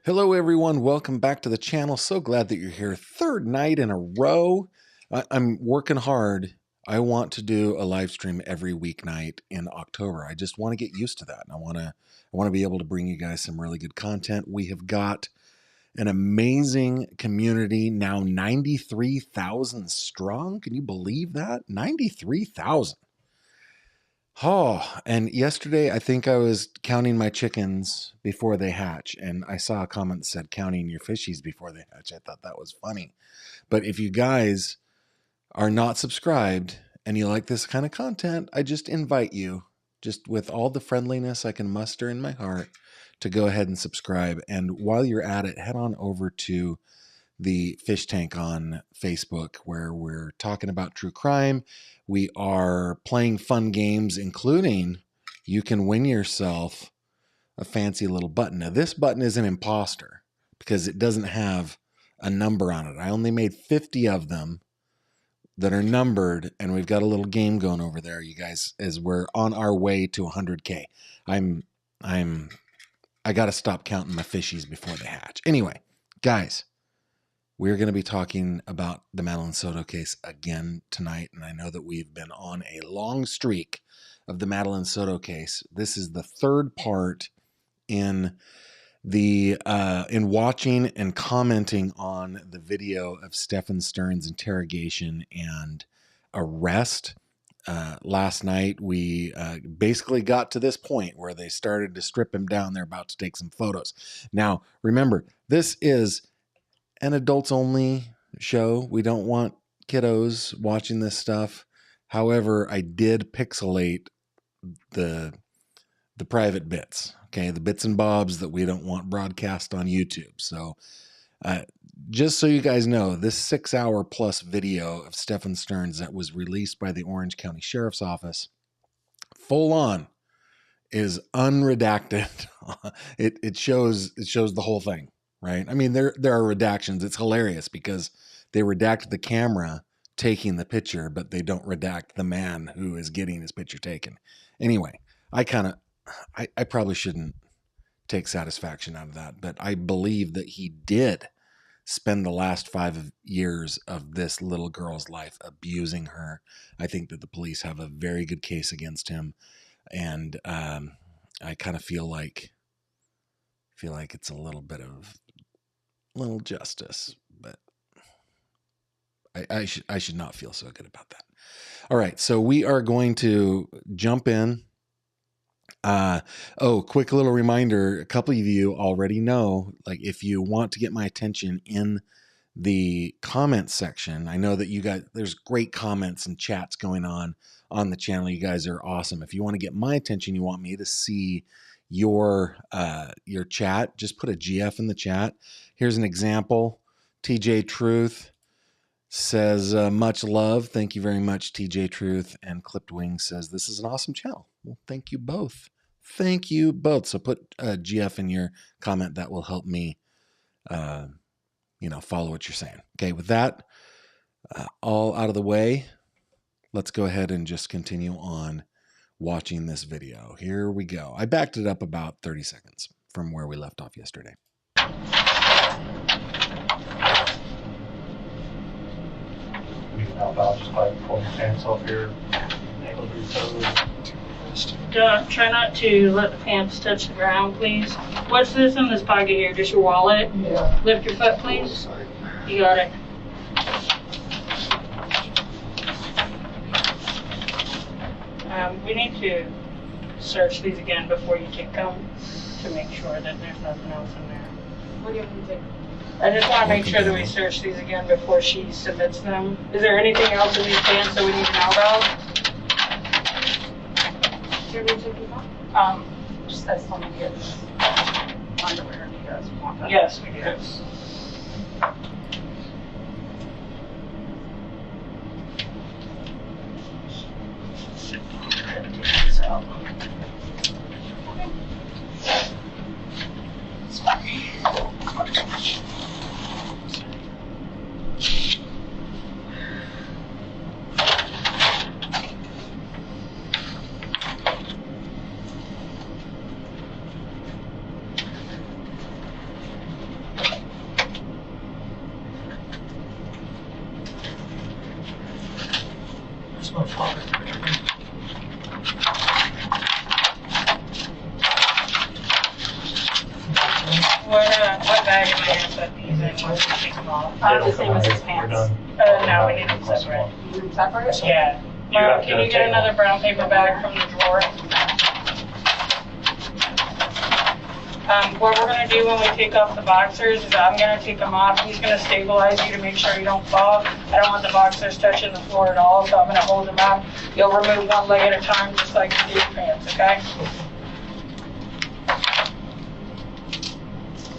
Hello everyone, welcome back to the channel. So glad that you're here. Third night in a row. I'm working hard. I want to do a live stream every weeknight in October. I just want to get used to that. And I want to be able to bring you guys some really good content. We have got an amazing community now, 93,000 strong. Can you believe that? 93,000. Oh, and yesterday I think I was counting my chickens before they hatch, and I saw a comment that said counting your fishies before they hatch. I thought that was funny. But if you guys are not subscribed and you like this kind of content, I just invite you, just with all the friendliness I can muster in my heart, to go ahead and subscribe. And while you're at it, head on over to the Fish Tank on Facebook, where we're talking about true crime. We are playing fun games, including you can win yourself a fancy little button. Now, this button is an imposter because it doesn't have a number on it. I only made 50 of them that are numbered, and we've got a little game going over there, you guys, as we're on our way to 100K. I got to stop counting my fishies before they hatch. Anyway, guys, we're going to be talking about the Madeline Soto case again tonight, and I know that we've been on a long streak of the Madeline Soto case. This is the third part in watching and commenting on the video of Stephan Stern's interrogation and arrest. Last night, we basically got to this point where they started to strip him down. They're about to take some photos. Now, remember, this is an adults only show. We don't want kiddos watching this stuff. However, I did pixelate the private bits, okay, the bits and bobs that we don't want broadcast on YouTube. So just so you guys know, this 6-hour plus video of Stephan Stern's that was released by the Orange County Sheriff's Office, full on, is unredacted. It shows the whole thing. Right? I mean, there are redactions. It's hilarious because they redact the camera taking the picture, but they don't redact the man who is getting his picture taken. Anyway, I probably shouldn't take satisfaction out of that, but I believe that he did spend the last 5 years of this little girl's life abusing her. I think that the police have a very good case against him, and I kind of feel like it's a little bit of little justice, but I should not feel so good about that. All right, so we are going to jump in. Quick little reminder, a couple of you already know, like, if you want to get my attention in the comments section, I know that you guys, there's great comments and chats going on the channel. You guys are awesome. If you want to get my attention, you want me to see your chat, just put a GF in the chat. Here's an example. TJ Truth says, much love. Thank you very much, TJ Truth. And Clipped Wings says, this is an awesome channel. Well, thank you both. Thank you both. So put a GF in your comment. That will help me, follow what you're saying. Okay, with that all out of the way, let's go ahead and just continue on watching this video. Here we go. I backed it up about 30 seconds from where we left off yesterday. We can help out just by pulling your pants off your ankles or your toes. Try not to let the pants touch the ground, please. What's this in this pocket here? Just your wallet? Yeah. Lift your foot, please. You got it. We need to search these again before you take them to make sure that there's nothing else in there. What do you think? I just want to make sure that we search these again before she submits them. Is there anything else in these pants that we need to know about? Did we take it off? Just as long as it's underwear, if you guys want that. Yes, we do. Yes. Take this out. Sorry. Just going to flop it. What bag am I gonna put these in? Let's take them off. The same as his We're pants. done. No, we need them separate. Separate? Yeah. You have Can to you get take another brown paper bag from the drawer? What we're gonna do when we take off the boxers is I'm gonna take them off. He's gonna stabilize you to make sure you don't fall. I don't want the boxers touching the floor at all, so I'm gonna hold them out. You'll remove one leg at a time, just like you do your pants, okay?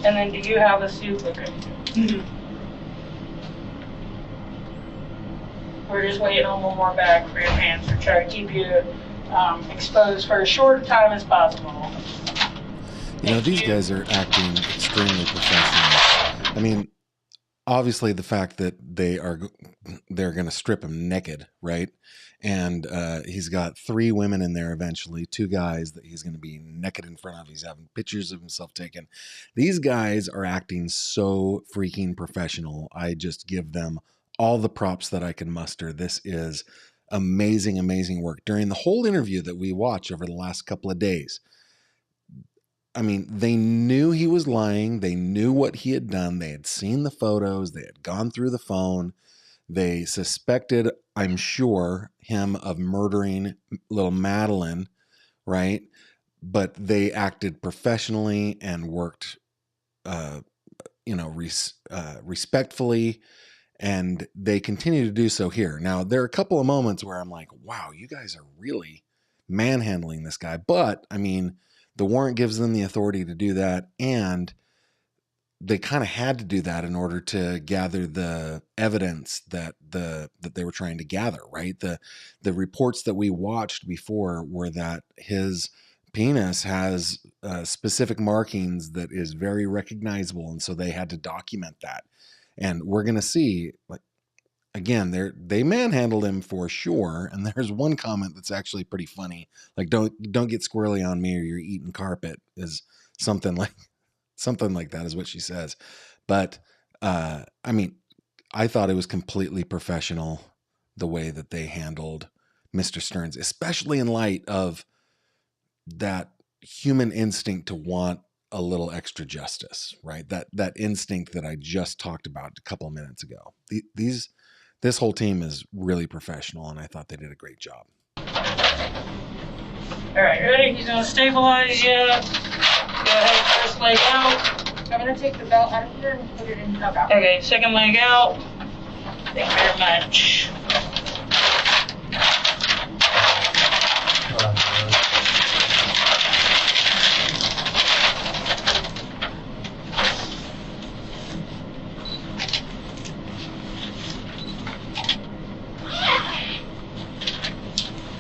And then do you have a suit? Okay. We're just waiting on one more bag for your pants. We're trying to keep you exposed for as short a time as possible. You know, these guys are acting extremely professional. I mean, obviously the fact that they're going to strip him naked, right? And he's got 3 women in there eventually, 2 guys that he's going to be naked in front of. He's having pictures of himself taken. These guys are acting so freaking professional. I just give them all the props that I can muster. This is amazing, amazing work. During the whole interview that we watched over the last couple of days, I mean, they knew he was lying. They knew what he had done. They had seen the photos. They had gone through the phone. They suspected, I'm sure, him of murdering little Madeline, right? But they acted professionally and worked, respectfully, and they continue to do so here. Now, there are a couple of moments where I'm like, wow, you guys are really manhandling this guy. But, I mean, the warrant gives them the authority to do that, and they kind of had to do that in order to gather the evidence that they were trying to gather, right? The reports that we watched before were that his penis has specific markings that is very recognizable, and so they had to document that. And we're going to see, like, again, they manhandled him for sure. And there's one comment that's actually pretty funny, like don't get squirrely on me or you're eating carpet, is something like that is what she says. But I mean, I thought it was completely professional the way that they handled Mr. Stearns, especially in light of that human instinct to want a little extra justice, right? That instinct that I just talked about a couple of minutes ago. This whole team is really professional, and I thought they did a great job. All right, ready? He's gonna stabilize you. Go ahead, first leg out. I'm gonna take the belt out of here and put it in the belt. Okay, second leg out. Thank you very much.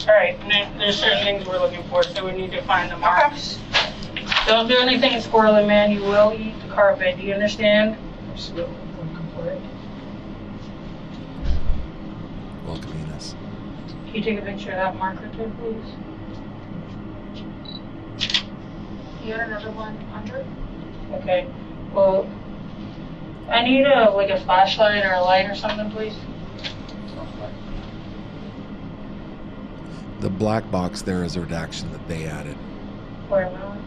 All right, there's certain things we're looking for, so we need to find the marks. Don't do anything squirrely, man. You will eat the carpet. Do you understand? Absolutely. Welcome, Enos. Can you take a picture of that marker too, please? You got another one under? Okay. Well, I need a flashlight or a light or something, please. The black box there is a redaction that they added. Where am I?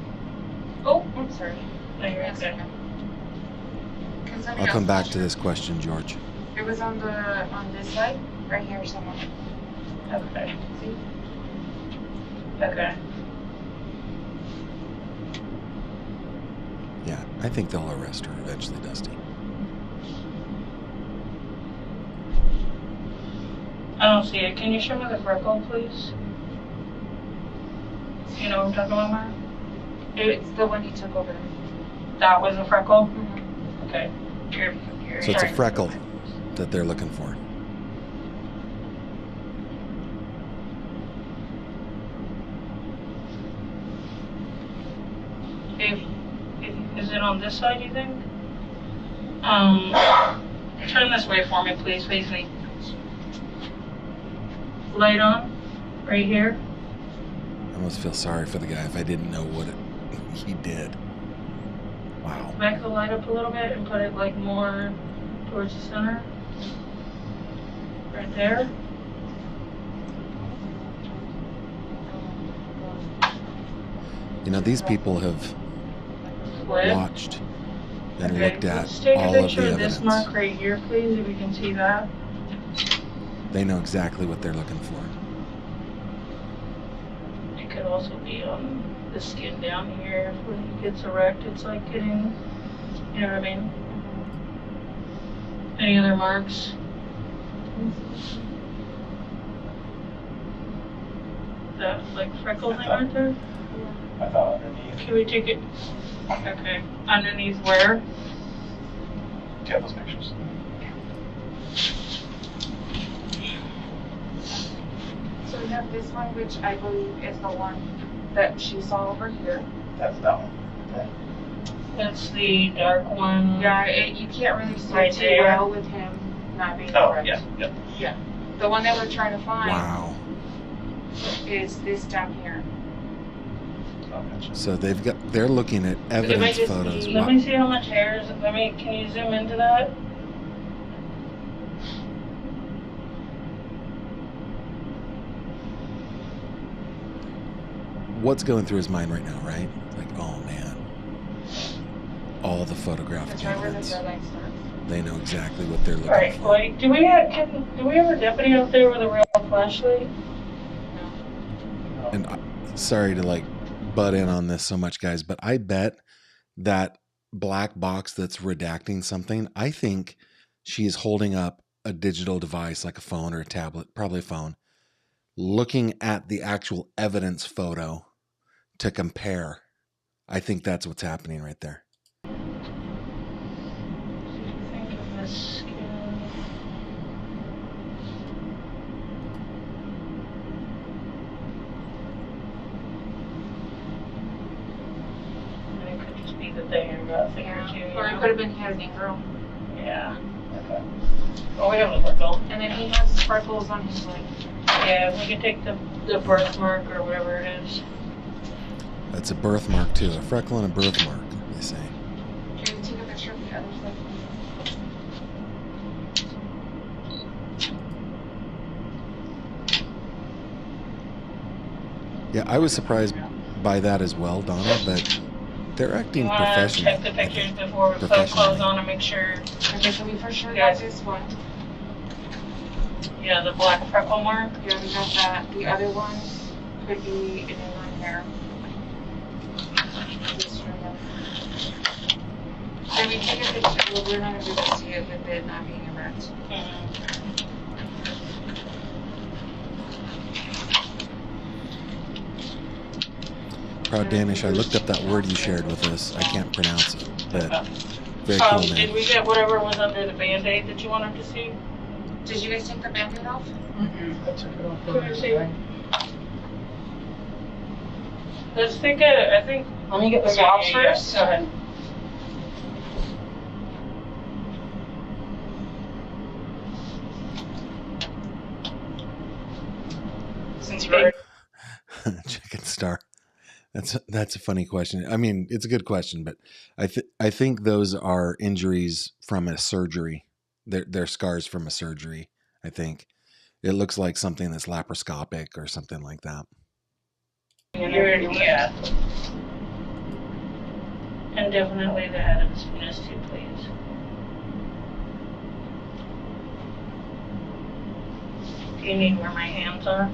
Oh, I'm sorry. No, you're Yes, okay. Can somebody I'll come else back touch to it? this question, George. It was on this side, right here somewhere. Okay. See? Okay. Yeah, I think they'll arrest her eventually, Dusty. I don't see it. Can you show me the freckle, please? You know what I'm talking about, Mara? It's the one you took over. That was a freckle? Mm-hmm. Okay. So it's a Sorry. freckle that they're looking for. Is it on this side, you think? Turn this way for me, please. Face me. Light on. Right here. I almost feel sorry for the guy if I didn't know what he did. Wow. Back the light up a little bit and put it like more towards the center. Right there. You know, these people have Flip. watched and Okay, looked at let's take a all of picture the of this evidence. mark right here, please, if you can see that. They know exactly what they're looking for. It could also be on the skin down here. When it gets erect, it's like getting, you know what I mean? Any other marks? That like freckle thing right there? I thought underneath. Can we take it? Okay. Underneath where? Do you have those pictures? So we have this one, which I believe is the one that she saw over here. That's that one. Okay. That's the dark one. Yeah, you can't really see Right too there. well with him not being Oh, correct. yeah. The one that we're trying to find Wow. is this down here. Oh, gotcha. So they're looking at evidence just photos. be- Let me see how much hair is. Can you zoom into that? What's going through his mind right now, right? Like, oh man, all the photographic That's right where the evidence. third line starts. They know exactly what they're looking Alright, for. Floyd, do we have a deputy out there with a real flashlight? And sorry to like butt in on this so much, guys, but I bet that black box that's redacting something, I think she's holding up a digital device like a phone or a tablet, probably a phone, looking at the actual evidence photo to compare. I think that's what's happening right there. Think of this skin. And it could just be that they got a thing or two. Or it could have been he had an girl. Yeah. Okay. Oh, we have a freckle. And then he has sparkles on his leg. Yeah, we can take the birthmark or whatever it is. That's a birthmark too, a freckle and a birthmark, they say. Can you take a picture of the other side? Yeah, I was surprised by that as well, Donna, but they're acting You want to professional. check the pictures before we put Professionally. clothes on and make sure. Okay, so we for sure Yes. got this one. Yeah, the black freckle mark. Yeah, we got that. The other one could be an inline hair. This right here. Then we take a picture. Well, we're not going to be able to see it with it not being erect. Proud Danish, I looked up that word you shared with us. I can't pronounce it, but very cool, Did man. we get whatever was under the Band-Aid that you wanted to see? Did you guys take the Band-Aid off? I took it off Could I the see? today. Let's think I think. Let me get the swabs first. Go ahead. Since you're Chicken Star. That's a funny question. I mean, it's a good question, but I think those are injuries from a surgery. They're scars from a surgery. I think it looks like something that's laparoscopic or something like that. Yeah. And definitely the head of his penis too, please. Do you need where my hands are?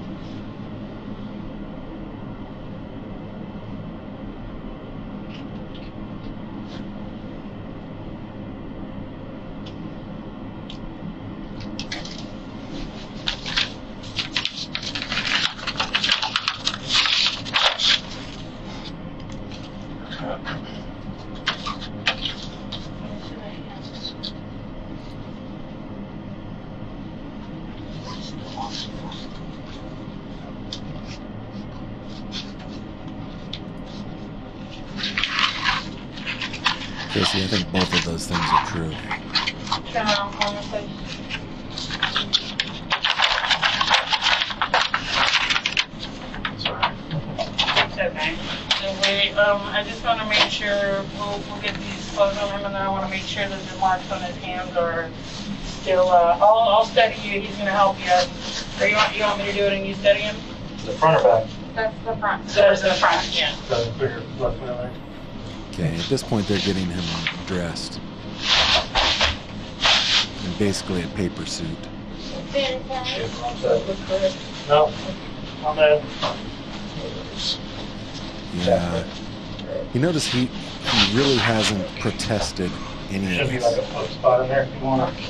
Casey, I think both of those things are true. Turn around for me, please. Sorry. It's okay. I just want to make sure we'll get these clothes on him, and then I want to make sure that the marks on his hands are still. I'll steady you. He's gonna help you. Or you want me to do it and you steady him? The front or back? That's the front. There's the front, yeah. Doesn't figure left my leg. Okay, at this point they're getting him dressed. In basically a paper suit. No, I'm bad. Yeah. You notice he really hasn't protested any of Should be this. like a foot spot in there if you want to.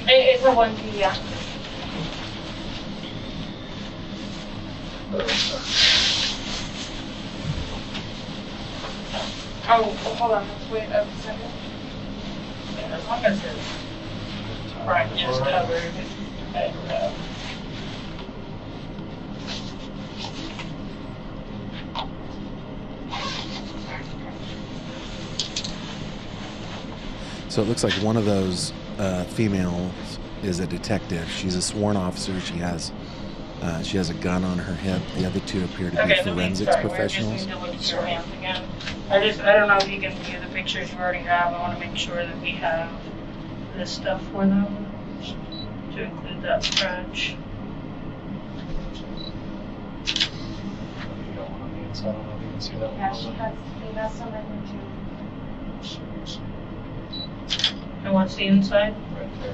It's a 1P, yeah. Oh, hold on, let's wait a second. Yeah, as long as his front is covered. And, So it looks like one of those females is a detective. She's a sworn officer. She has a gun on her hip. The other two appear to be okay, forensics we just professionals. need to look at your hands again. I don't know if you can view the pictures you already have. I want to make sure that we have this stuff for them to include that scratch. You don't want to be inside. I don't know if you can see that Yeah, one. he has some in here too. And what's the inside? Right there.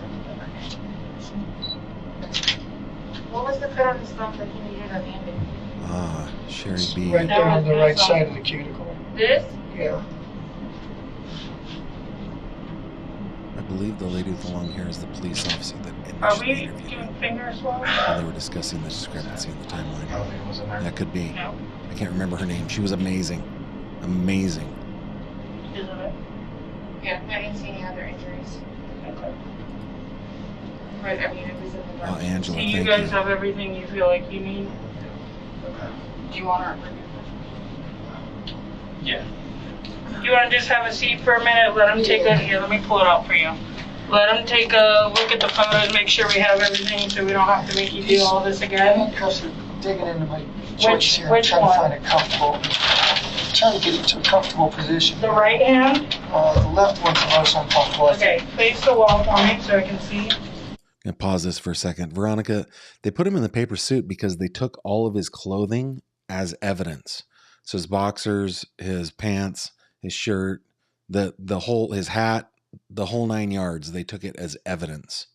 What was the cut on his thumb that he needed a band-aid? Ah, Sherry B. Right there on the right side of the cuticle. This? Yeah. I believe the lady with the long hair is the police officer that Are initially we interviewed doing him finger swab? while they were discussing the discrepancy in the I timeline. don't think it was in there. That could be. No. I can't remember her name. She was amazing. Amazing. Is it? Yeah, I didn't see any other injuries. Okay. But I mean, it was in the Oh, ground. Angela, Do you thank guys you. have everything you feel like you need? Do you want our? Yeah. You want to just have a seat for a minute? Let him take a, here, let me pull it out for you. Let him take a look at the photos, make sure we have everything so we don't have to make you do all this The again. handcuffs are digging into my joints here. which I'm trying one? to find it comfortable. Trying to get it to a comfortable position. The right hand? The left one's the most uncomfortable. I think. Okay, face the wall for me so I can see. I'm gonna pause this for a second. Veronica, they put him in the paper suit because they took all of his clothing as evidence. So his boxers, his pants, his shirt, the whole, his hat, the whole 9 yards, they took it as evidence.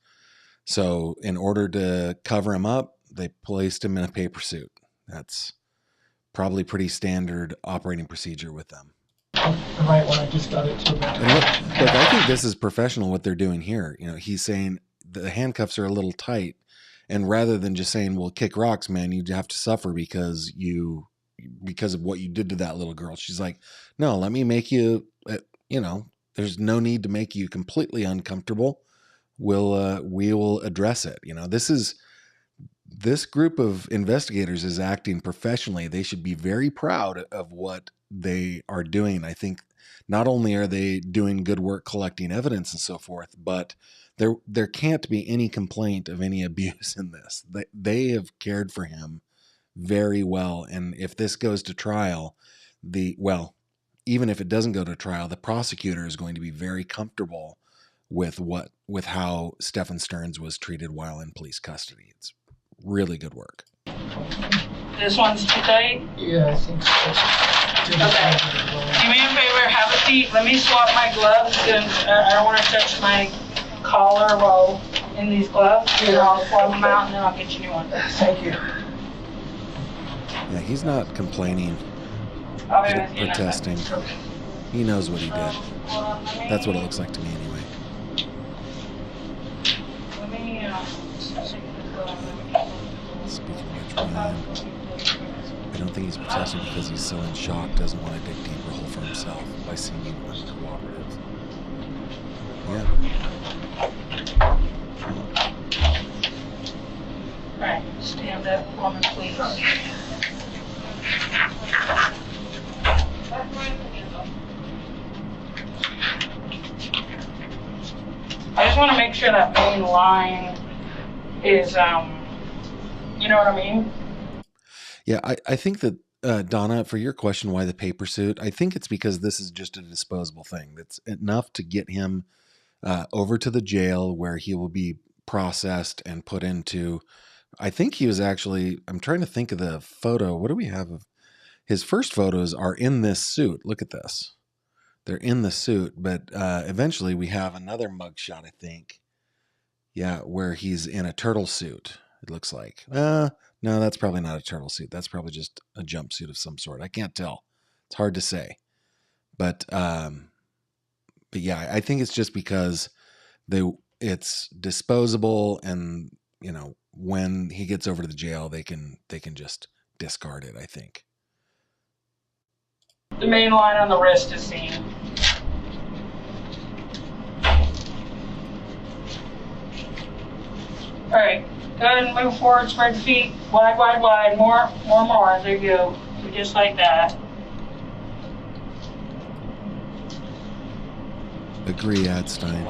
So in order to cover him up, they placed him in a paper suit. That's probably pretty standard operating procedure with them. The right one, I just got it to And look, I think this is professional what they're doing here. You know, he's saying the handcuffs are a little tight, and rather than just saying, "Well, kick rocks, man, you have to suffer because of what you did to that little girl." She's like, "No, let me make you. There's no need to make you completely uncomfortable. We will address it. You know, this group of investigators is acting professionally. They should be very proud of what they are doing. I think not only are they doing good work collecting evidence and so forth, but there can't be any complaint of any abuse in this. They have cared for him very well. And if this goes to trial, even if it doesn't go to trial, the prosecutor is going to be very comfortable with how Stephan Stearns was treated while in police custody. It's really good work. This one's too tight? Yeah, I think so. Okay. Do me a favor, have a seat. Let me swap my gloves because I don't want to touch my collar while in these gloves. Here, I'll swap them out and then I'll get you a new one. Thank you. Yeah, he's not complaining, I'll be with you in a protesting. second. He knows what he did. Hold on, let me- That's what it looks like to me anyway. Let me, Speaking of which, Ryan, I don't think he's protesting because he's so in shock, doesn't want to dig deeper hole for himself by seeming uncooperative. Yeah. Right, stand up for me, please. I just want to make sure that main line is, you know what I mean? Yeah, I think that, Donna, for your question, why the paper suit, I think it's because this is just a disposable thing. That's enough to get him over to the jail where he will be processed and put into I think he was actually, I'm trying to think of the photo. What do we have of his first photos are in this suit. Look at this. They're in the suit, but eventually we have another mugshot, I think. Yeah, where he's in a turtle suit, it looks like. No, that's probably not a turtle suit. That's probably just a jumpsuit of some sort. I can't tell. It's hard to say. But yeah, I think it's just because it's disposable, and you know, when he gets over to the jail, they can just discard it, I think. The main line on the wrist is seen. All right, go ahead and move forward, spread your feet, wide, wide, wide, more, there you go, just like that. Agree, Adstein.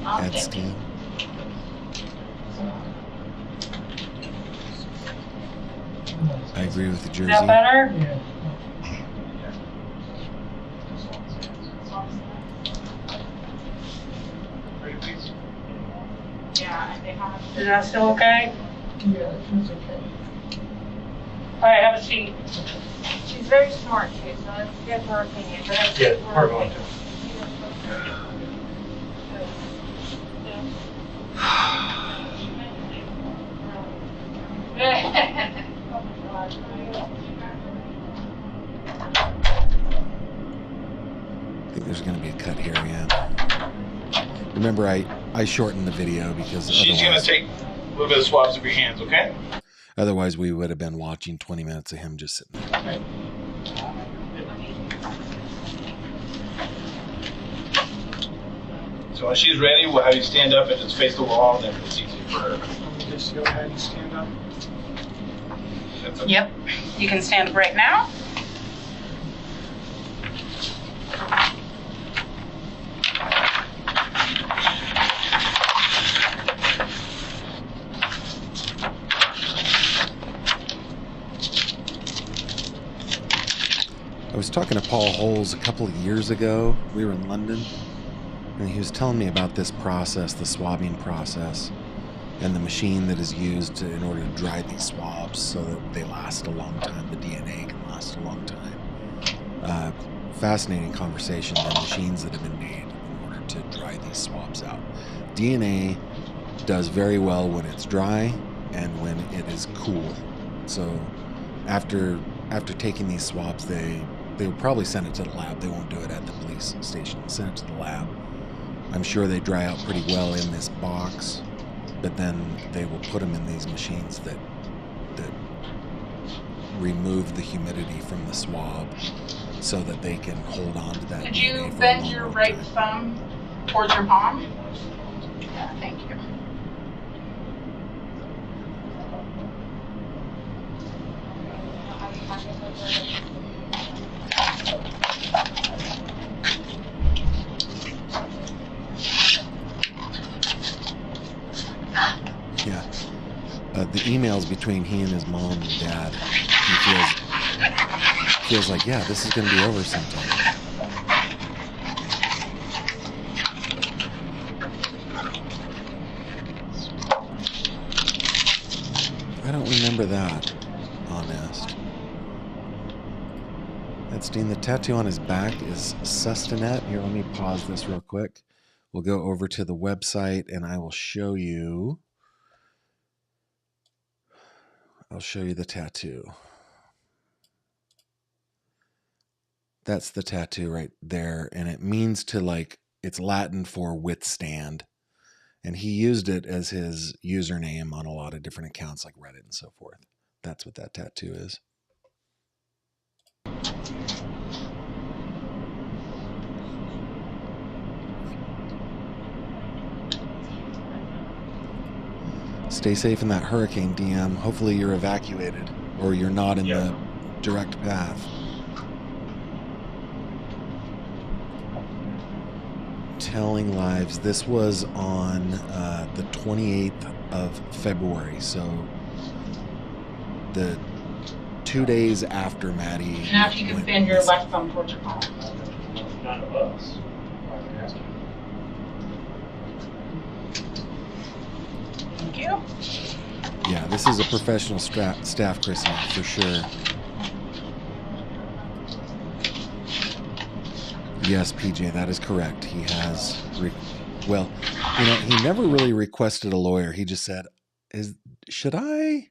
Adstein. I agree with the jersey. Is that better? Yeah. Yeah, and they have. Is that still okay? Yeah, it's okay. All right, have a seat. She's very smart too, so let's get her opinion. But I Yeah, think we're going to. I think there's going to be a cut here, yeah. Remember, I shortened the video because She's going to take a little bit of swabs of your hands, okay? otherwise we would have been watching 20 minutes of him just sitting there. Okay. So when she's ready, we'll have you stand up and just face the wall, and then it's easy for her. Just go ahead and stand up. That's okay. Yep. You can stand up right now. I was talking to Paul Holes a couple of years ago. We were in London, and he was telling me about this process, the swabbing process, and the machine that is used in order to dry these swabs so that they last a long time. The DNA can last a long time. Fascinating conversation. The machines that have been made in order to dry these swabs out. DNA does very well when it's dry and when it is cool. So after taking these swabs, they will probably send it to the lab. They won't do it at the police station. They'll send it to the lab. I'm sure they dry out pretty well in this box, but then they will put them in these machines that remove the humidity from the swab so that they can hold on to that. Could DNA you for a bend long, your long right time. thumb towards your palm? Yeah, thank you. Yeah. The emails between he and his mom and dad, he feels like, yeah, this is going to be over sometime. I don't remember that, honest. Edstein, the tattoo on his back is Sustanet. Here, let me pause this real quick. We'll go over to the website and I will show you. I'll show you the tattoo. That's the tattoo right there. And it means to, like, it's Latin for withstand. And he used it as his username on a lot of different accounts like Reddit and so forth. That's what that tattoo is. Stay safe in that hurricane, DM. Hopefully you're evacuated or you're not in the direct path. Telling Lives. This was on the 28th of February. So the 2 days after Maddie. Now if you can bend your left thumb towards your palm. None of us. Thank you. Yeah, this is a professional staff christening for sure. Yes, PJ, that is correct. He has, well, you know, he never really requested a lawyer. He just said, should I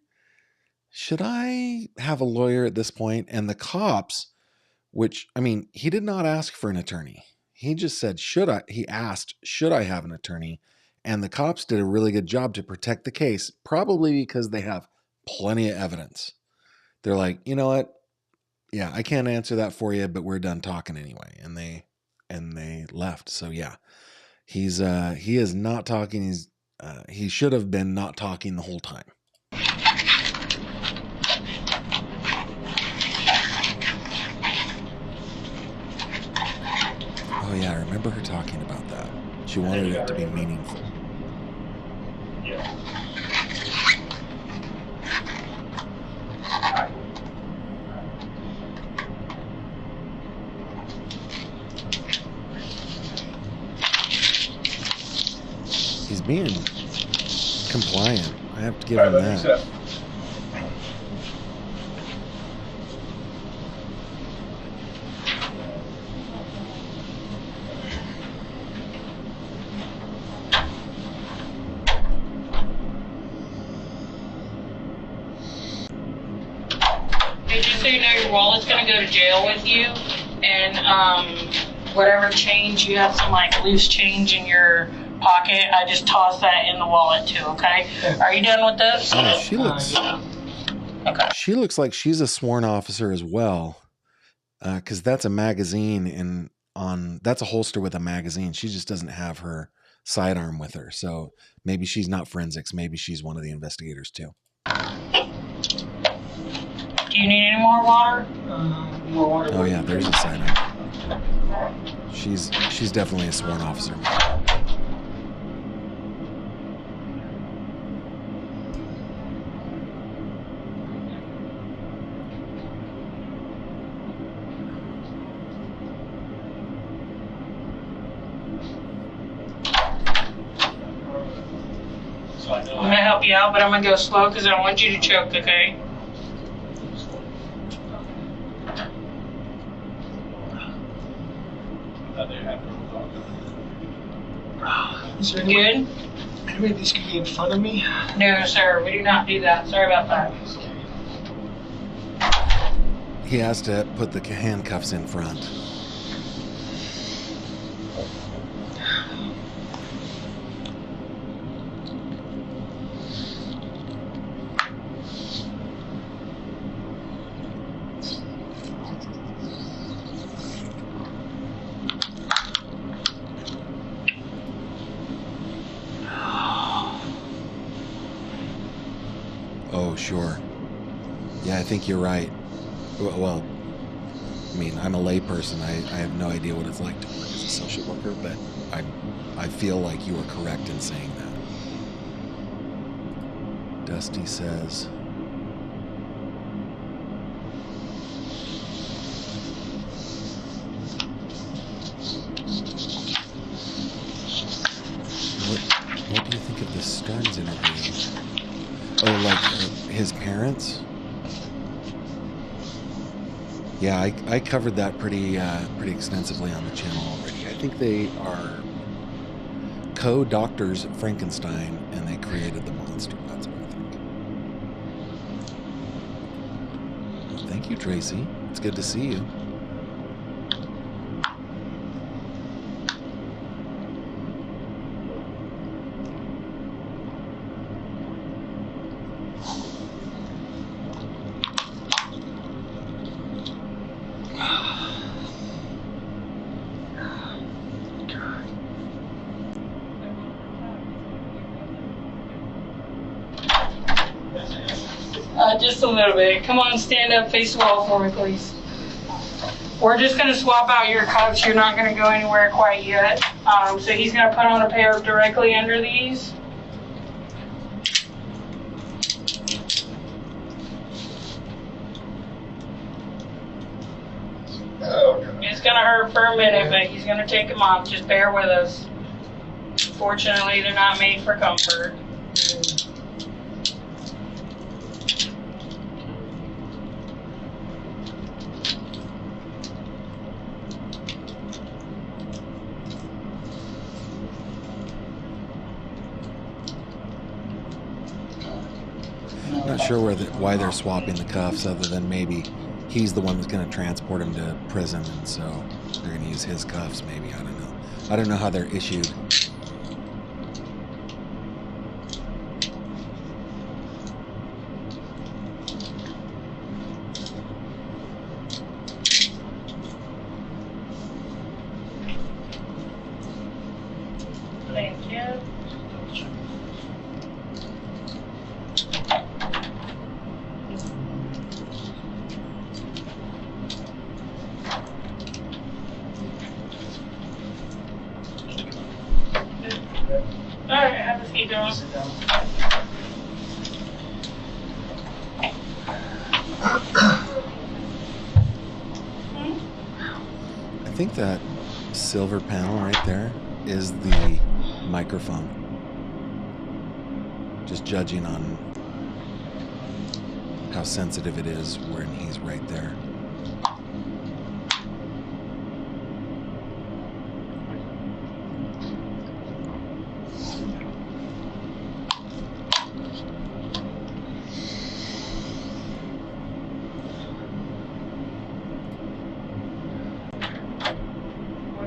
have a lawyer at this point? And the cops, which, I mean, he did not ask for an attorney. He just said, he asked, should I have an attorney? And the cops did a really good job to protect the case, probably because they have plenty of evidence. They're like, you know what? Yeah, I can't answer that for you, but we're done talking anyway. And they left. So yeah, he is not talking. He should have been not talking the whole time. Oh yeah, I remember her talking about that. She wanted it to be meaningful. Yeah. He's being compliant. I have to give him that. Hey, just so you know, your wallet's gonna go to jail with you, and whatever change you have, some like loose change in your pocket, I just toss that in the wallet too. Okay? Are you done with this? Oh, she looks. Okay. She looks like she's a sworn officer as well, because that's a magazine that's a holster with a magazine. She just doesn't have her sidearm with her, so maybe she's not forensics. Maybe she's one of the investigators too. Do you need any more water? More water. Oh yeah, there's a sidearm. She's definitely a sworn officer. I'm gonna help you out, but I'm gonna go slow because I don't want you to choke, okay? Is there Good? any way these could be in front of me? No, sir, we do not do that. Sorry about that. He has to put the handcuffs in front. Oh, sure. Yeah, I think you're right. Well, I mean, I'm a layperson. I have no idea what it's like to work as a social worker, but I feel like you are correct in saying that. Dusty says... What do you think of the Stearns interview? Oh, like his parents? Yeah, I covered that pretty extensively on the channel already. I think they are co-doctors at Frankenstein, and they created the monster. That's what I think. Well, thank you, Tracy. It's good to see you. Just a little bit. Come on, stand up, face the wall for me, please. We're just going to swap out your cuffs. You're not going to go anywhere quite yet. So he's going to put on a pair directly under these. It's going to hurt for a minute, but he's going to take them off. Just bear with us. Fortunately, they're not made for comfort. Not sure why they're swapping the cuffs, other than maybe he's the one that's going to transport him to prison, and so they're going to use his cuffs. Maybe, I don't know. I don't know how they're issued. Thank you. All right, have a seat, John. I think that silver panel right there is the microphone. Just judging on how sensitive it is when he's right there.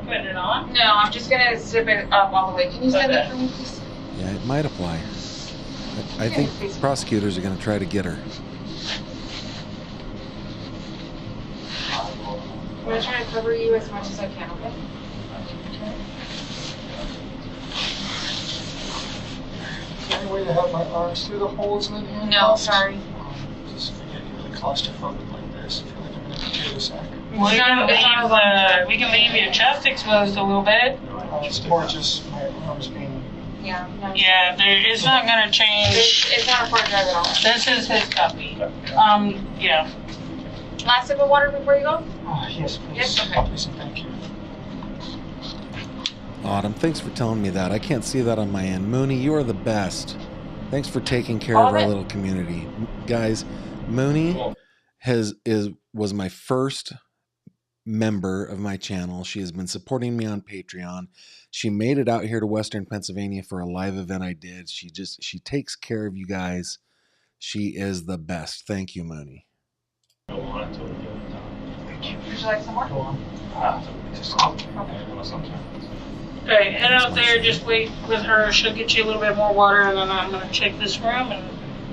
Putting it on? No, I'm just gonna zip it up all the way. Can you send it for me, please? Yeah, it might apply. I think prosecutors are going to try to get her. I'm gonna try to cover you as much as I can, okay? Is there any way to have my arms through the holes in the handcuffs? No, sorry. Just forget you're really claustrophobic like this. I feel like I'm in a computer sack. We can leave your chest exposed a little bit. It's more just my arms being... Yeah. No, Yeah, it's not gonna change. It's not a hard drive at all. This is his copy. Yeah. Last sip of water before you go? Oh, yes, please. Yes, okay. Please and thank you. Autumn, thanks for telling me that. I can't see that on my end. Mooney, you are the best. Thanks for taking care of our little community. Guys, Mooney was my first member of my channel. She has been supporting me on Patreon. She made it out here to Western Pennsylvania for a live event I did. She takes care of you guys. She is the best. Thank you, Mooney. I want it to the other time. Thank you. Would you like some more? Go on. Just sometimes. Okay, head out there, just wait with her. She'll get you a little bit more water, and then I'm gonna check this room and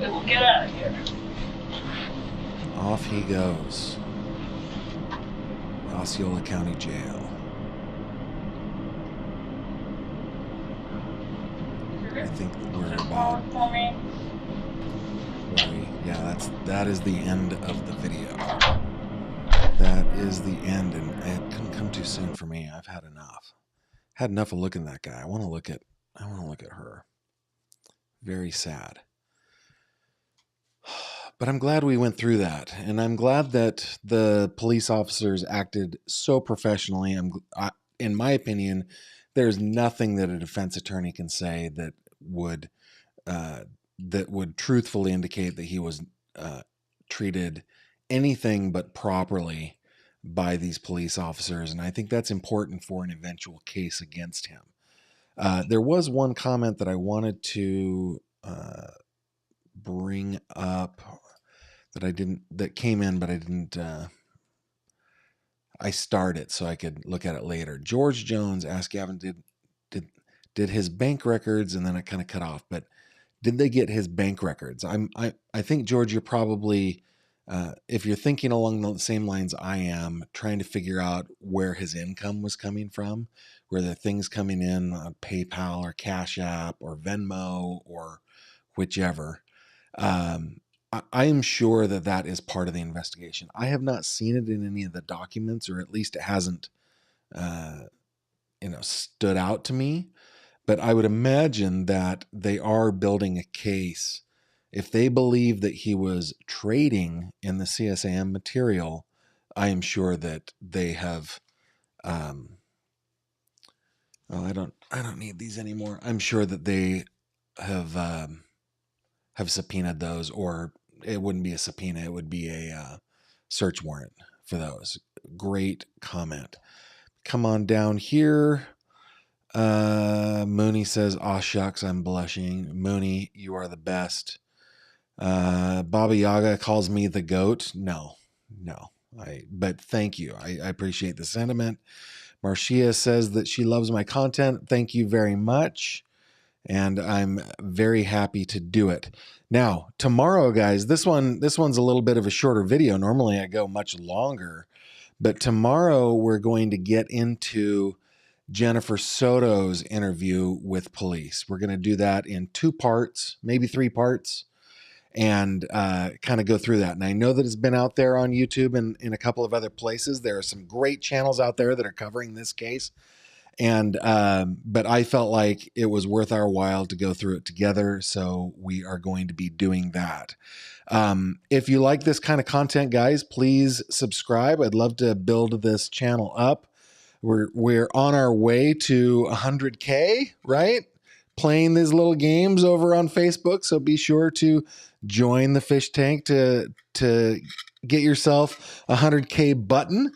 we'll get out of here. Off he goes. Osceola County Jail. I think we're about... For me. Yeah, that is the end of the video. That is the end, and it couldn't come too soon for me. I've had enough. Had enough of looking at that guy. I want to look at her. Very sad. But I'm glad we went through that, and I'm glad that the police officers acted so professionally. In my opinion, there's nothing that a defense attorney can say that would truthfully indicate that he was treated anything but properly by these police officers, and I think that's important for an eventual case against him. There was one comment that I wanted to bring up that came in, but I didn't. I started it so I could look at it later. George Jones asked Gavin, did his bank records, and then it kind of cut off, but did they get his bank records? I think, George, you're probably, if you're thinking along the same lines I am, trying to figure out where his income was coming from, where the things coming in on PayPal or Cash App or Venmo or whichever. I am sure that is part of the investigation. I have not seen it in any of the documents, or at least it hasn't, stood out to me. But I would imagine that they are building a case. If they believe that he was trading in the CSAM material, I am sure that they have. I don't need these anymore. I'm sure that they have subpoenaed those, or it wouldn't be a subpoena. It would be a search warrant for those. Great comment. Come on down here. Mooney says, "Aw shucks, I'm blushing." Mooney, you are the best. Baba Yaga calls me the goat. No. But thank you. I appreciate the sentiment. Marcia says that she loves my content. Thank you very much. And I'm very happy to do it. Now, tomorrow, guys, this one's a little bit of a shorter video. Normally I go much longer, but tomorrow we're going to get into Jennifer Soto's interview with police. We're going to do that in 2 parts, maybe 3 parts, and kind of go through that. And I know that it's been out there on YouTube and in a couple of other places. There are some great channels out there that are covering this case. And but I felt like it was worth our while to go through it together. So we are going to be doing that. If you like this kind of content, guys, please subscribe. I'd love to build this channel up. We're on our way to 100K, right? Playing these little games over on Facebook. So be sure to join the fish tank to get yourself a 100K button.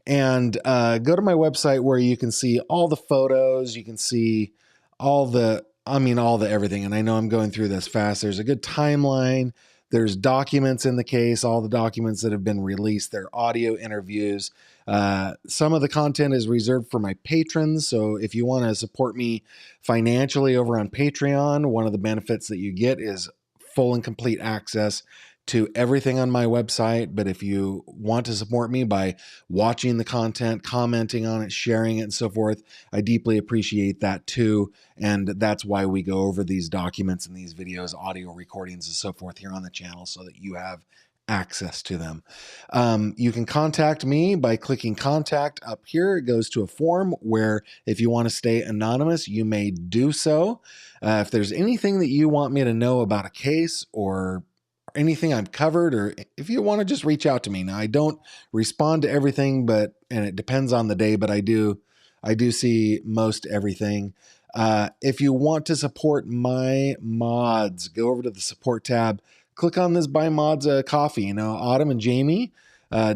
And go to my website where you can see all the photos. You can see all the everything. And I know I'm going through this fast. There's a good timeline. There's documents in the case, all the documents that have been released. There are audio interviews. Some of the content is reserved for my patrons. So if you want to support me financially over on Patreon, one of the benefits that you get is full and complete access to everything on my website. But if you want to support me by watching the content, commenting on it, sharing it, and so forth, I deeply appreciate that too. And that's why we go over these documents and these videos, audio recordings, and so forth here on the channel so that you have access to them. You can contact me by clicking contact up here. It goes to a form where if you want to stay anonymous, you may do so. If there's anything that you want me to know about a case or anything I've covered, or if you want to just reach out to me. Now, I don't respond to everything, and it depends on the day, but I do see most everything. If you want to support my mods, go over to the support tab, click on this Buy Mods coffee. Autumn and Jamie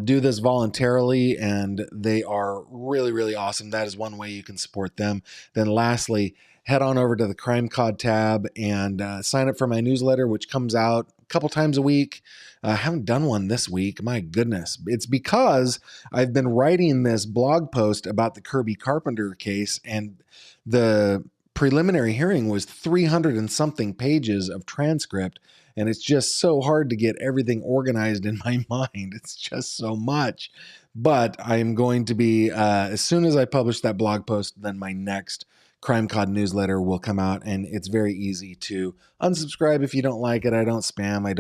do this voluntarily, and they are really, really awesome. That is one way you can support them. Then lastly, head on over to the Crime Cod tab and sign up for my newsletter, which comes out a couple times a week. I haven't done one this week. My goodness. It's because I've been writing this blog post about the Kirby Carpenter case, and the preliminary hearing was 300 and something pages of transcript. And it's just so hard to get everything organized in my mind. It's just so much. But I'm going to be, as soon as I publish that blog post, then my next Crime Cod newsletter will come out, and it's very easy to unsubscribe if you don't like it. I don't spam. I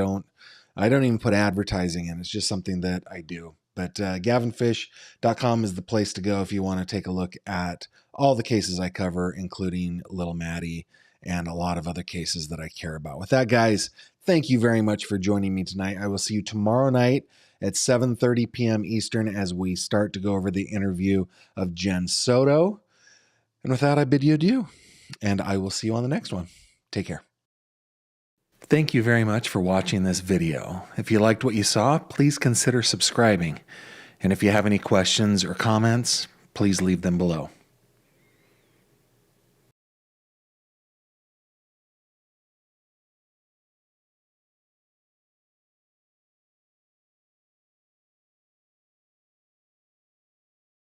don't even put advertising in. It's just something that I do. But gavinfish.com is the place to go if you want to take a look at all the cases I cover, including Little Maddie and a lot of other cases that I care about. With that, guys, thank you very much for joining me tonight. I will see you tomorrow night at 7:30 p.m. Eastern as we start to go over the interview of Jen Soto. And with that, I bid you adieu, and I will see you on the next one. Take care. Thank you very much for watching this video. If you liked what you saw, please consider subscribing. And if you have any questions or comments, please leave them below.